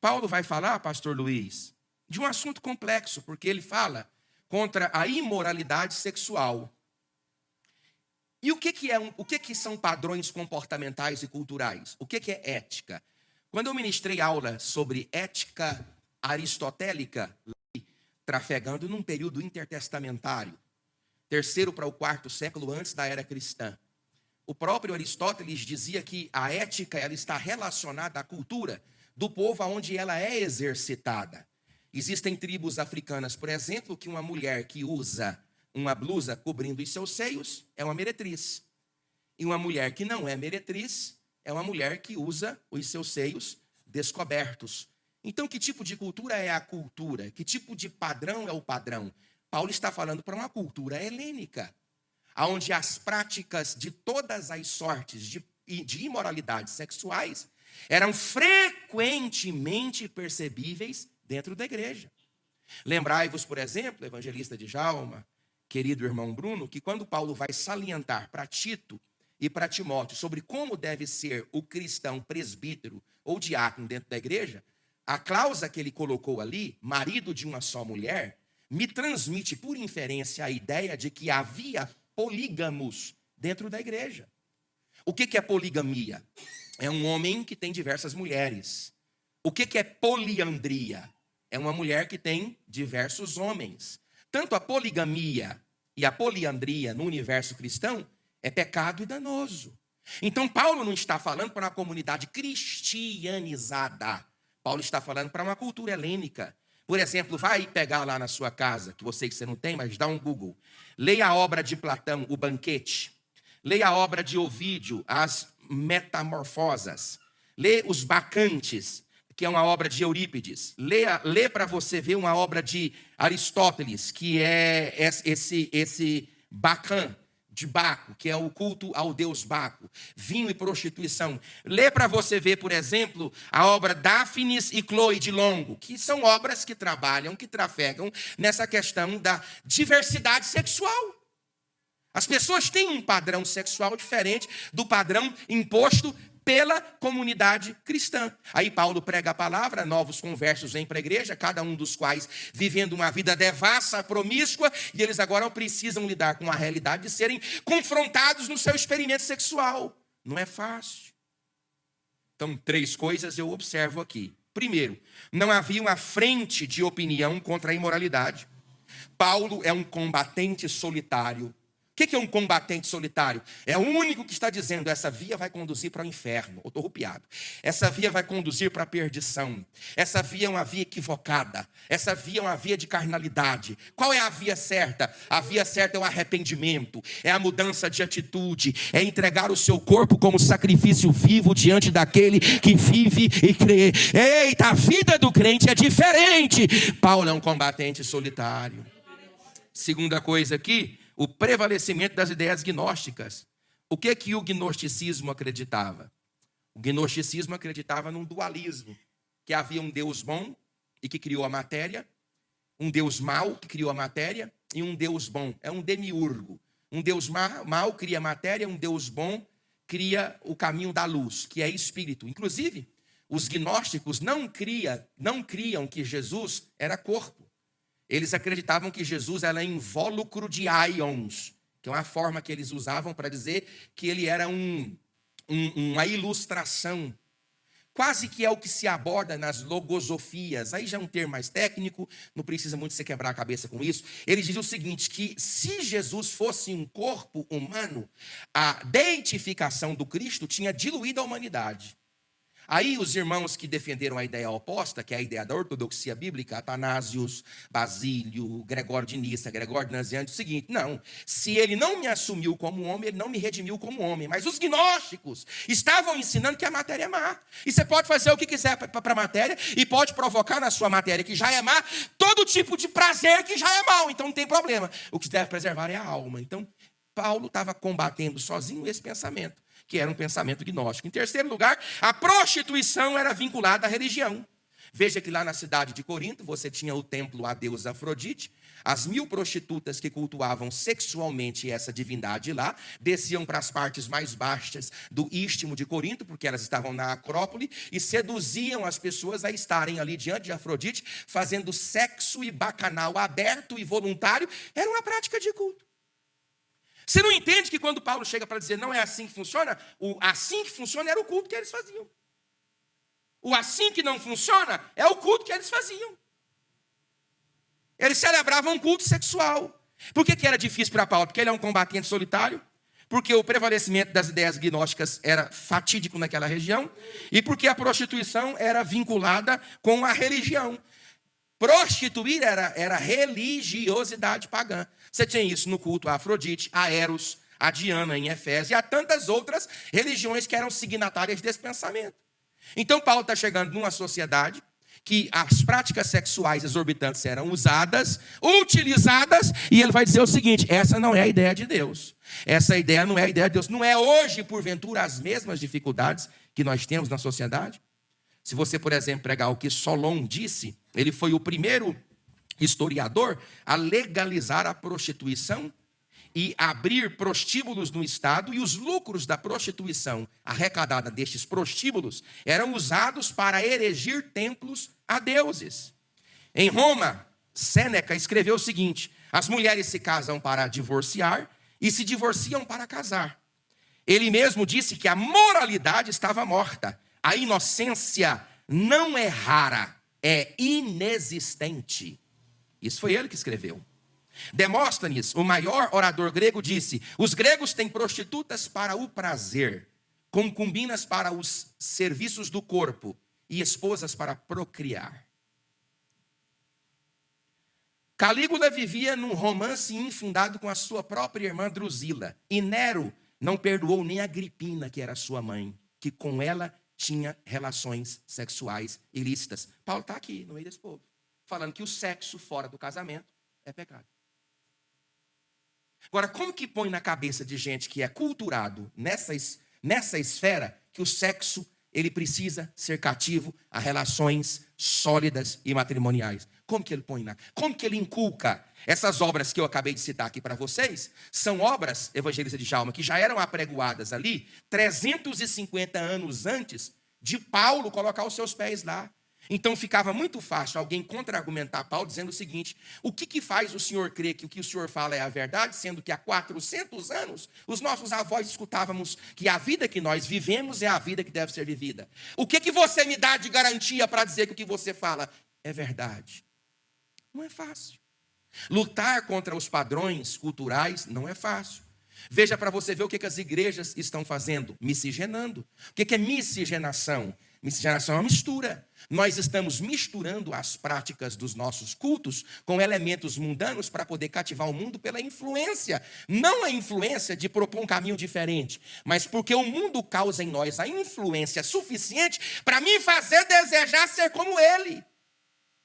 Paulo vai falar, pastor Luiz, de um assunto complexo, porque ele fala contra a imoralidade sexual. E o que são padrões comportamentais e culturais? O que é ética? Quando eu ministrei aula sobre ética aristotélica, trafegando num período intertestamentário, terceiro para o quarto século antes da era cristã, o próprio Aristóteles dizia que a ética ela está relacionada à cultura do povo aonde ela é exercitada. Existem tribos africanas, por exemplo, que uma mulher que usa uma blusa cobrindo os seus seios é uma meretriz. E uma mulher que não é meretriz é uma mulher que usa os seus seios descobertos. Então, que tipo de cultura é a cultura? Que tipo de padrão é o padrão? Paulo está falando para uma cultura helênica, onde as práticas de todas as sortes de imoralidades sexuais eram frequentemente percebíveis dentro da igreja. Lembrai-vos, por exemplo, evangelista Djalma, querido irmão Bruno, que quando Paulo vai salientar para Tito e para Timóteo sobre como deve ser o cristão presbítero ou diácono dentro da igreja, a cláusula que ele colocou ali, marido de uma só mulher, me transmite por inferência a ideia de que havia polígamos dentro da igreja. O que é poligamia? É um homem que tem diversas mulheres. O que é poliandria? É uma mulher que tem diversos homens. Tanto a poligamia e a poliandria no universo cristão é pecado e danoso. Então Paulo não está falando para uma comunidade cristianizada. Paulo está falando para uma cultura helênica. Por exemplo, vai pegar lá na sua casa, que você não tem, mas dá um Google. Leia a obra de Platão, O Banquete. Leia a obra de Ovídio, As Metamorfosas. Lê Os Bacantes, que é uma obra de Eurípides. Lê para você ver uma obra de Aristóteles, que é esse Bacan, de Baco, que é o culto ao deus Baco, vinho e prostituição. Lê para você ver, por exemplo, a obra Daphnis e Chloe de Longo, que são obras que trabalham, que trafegam nessa questão da diversidade sexual. As pessoas têm um padrão sexual diferente do padrão imposto pela comunidade cristã. Aí Paulo prega a palavra, novos conversos vêm para a igreja, cada um dos quais vivendo uma vida devassa, promíscua, e eles agora precisam lidar com a realidade de serem confrontados no seu experimento sexual. Não é fácil. Então, 3 coisas eu observo aqui. Primeiro, não havia uma frente de opinião contra a imoralidade. Paulo é um combatente solitário. O que é um combatente solitário? É o único que está dizendo, essa via vai conduzir para o inferno. Eu estou arrepiado. Essa via vai conduzir para a perdição. Essa via é uma via equivocada. Essa via é uma via de carnalidade. Qual é a via certa? A via certa é o arrependimento, é a mudança de atitude, é entregar o seu corpo como sacrifício vivo diante daquele que vive e crê. Eita, a vida do crente é diferente. Paulo é um combatente solitário. Segunda coisa aqui, o prevalecimento das ideias gnósticas. O que o gnosticismo acreditava? O gnosticismo acreditava num dualismo, que havia um Deus bom e que criou a matéria, um Deus mau que criou a matéria e um Deus bom. É um demiurgo. Um Deus mau cria a matéria, um Deus bom cria o caminho da luz, que é espírito. Inclusive, os gnósticos não criam que Jesus era corpo. Eles acreditavam que Jesus era invólucro de aions, que é uma forma que eles usavam para dizer que ele era uma ilustração. Quase que é o que se aborda nas logosofias. Aí já é um termo mais técnico, não precisa muito você quebrar a cabeça com isso. Eles dizem o seguinte, que se Jesus fosse um corpo humano, a deitificação do Cristo tinha diluído a humanidade. Aí os irmãos que defenderam a ideia oposta, que é a ideia da ortodoxia bíblica, Atanásios, Basílio, Gregório de Nissa, Gregório de Nazianzo, diz o seguinte, não, se ele não me assumiu como homem, ele não me redimiu como homem. Mas os gnósticos estavam ensinando que a matéria é má. E você pode fazer o que quiser para a matéria e pode provocar na sua matéria, que já é má, todo tipo de prazer que já é mau. Então não tem problema. O que se deve preservar é a alma. Então Paulo estava combatendo sozinho esse pensamento, que era um pensamento gnóstico. Em terceiro lugar, a prostituição era vinculada à religião. Veja que lá na cidade de Corinto, você tinha o templo à deusa Afrodite. As 1000 prostitutas que cultuavam sexualmente essa divindade lá, desciam para as partes mais baixas do istmo de Corinto, porque elas estavam na Acrópole, e seduziam as pessoas a estarem ali diante de Afrodite, fazendo sexo e bacanal aberto e voluntário. Era uma prática de culto. Você não entende que quando Paulo chega para dizer não é assim que funciona, o assim que funciona era o culto que eles faziam. O assim que não funciona é o culto que eles faziam. Eles celebravam um culto sexual. Por que era difícil para Paulo? Porque ele é um combatente solitário, porque o prevalecimento das ideias gnósticas era fatídico naquela região, e porque a prostituição era vinculada com a religião. Prostituir era religiosidade pagã. Você tinha isso no culto a Afrodite, a Eros, a Diana em Efésio, e a tantas outras religiões que eram signatárias desse pensamento. Então Paulo está chegando numa sociedade que as práticas sexuais exorbitantes eram usadas, utilizadas, e ele vai dizer o seguinte: essa não é a ideia de Deus. Essa ideia não é a ideia de Deus. Não é hoje, porventura, as mesmas dificuldades que nós temos na sociedade? Se você, por exemplo, pegar o que Solon disse, ele foi o primeiro historiador a legalizar a prostituição e abrir prostíbulos no Estado, e os lucros da prostituição arrecadada destes prostíbulos eram usados para erigir templos a deuses. Em Roma, Sêneca escreveu o seguinte: as mulheres se casam para divorciar e se divorciam para casar. Ele mesmo disse que a moralidade estava morta, a inocência não é rara, é inexistente. Isso foi ele que escreveu. Demóstenes, o maior orador grego, disse: os gregos têm prostitutas para o prazer, concubinas para os serviços do corpo e esposas para procriar. Calígula vivia num romance infundado com a sua própria irmã Drusila, e Nero não perdoou nem Agripina, que era sua mãe, que com ela tinha relações sexuais ilícitas. Paulo está aqui no meio desse povo, falando que o sexo fora do casamento é pecado. Agora, como que põe na cabeça de gente que é culturado nessa esfera que o sexo ele precisa ser cativo a relações sólidas e matrimoniais? Como que ele põe como que ele inculca? Essas obras que eu acabei de citar aqui para vocês são obras, Evangelista de Djalma, que já eram apregoadas ali 350 anos antes de Paulo colocar os seus pés lá. Então ficava muito fácil alguém contra-argumentar Paulo dizendo o seguinte: o que faz o senhor crer que o que o senhor fala é a verdade, sendo que há 400 anos os nossos avós escutávamos que a vida que nós vivemos é a vida que deve ser vivida? O que você me dá de garantia para dizer que o que você fala é verdade? Não é fácil. Lutar contra os padrões culturais não é fácil. Veja para você ver o que as igrejas estão fazendo: miscigenando. O que é miscigenação? Miscigenação é uma mistura. Nós estamos misturando as práticas dos nossos cultos com elementos mundanos para poder cativar o mundo pela influência. Não a influência de propor um caminho diferente, mas porque o mundo causa em nós a influência suficiente para me fazer desejar ser como ele.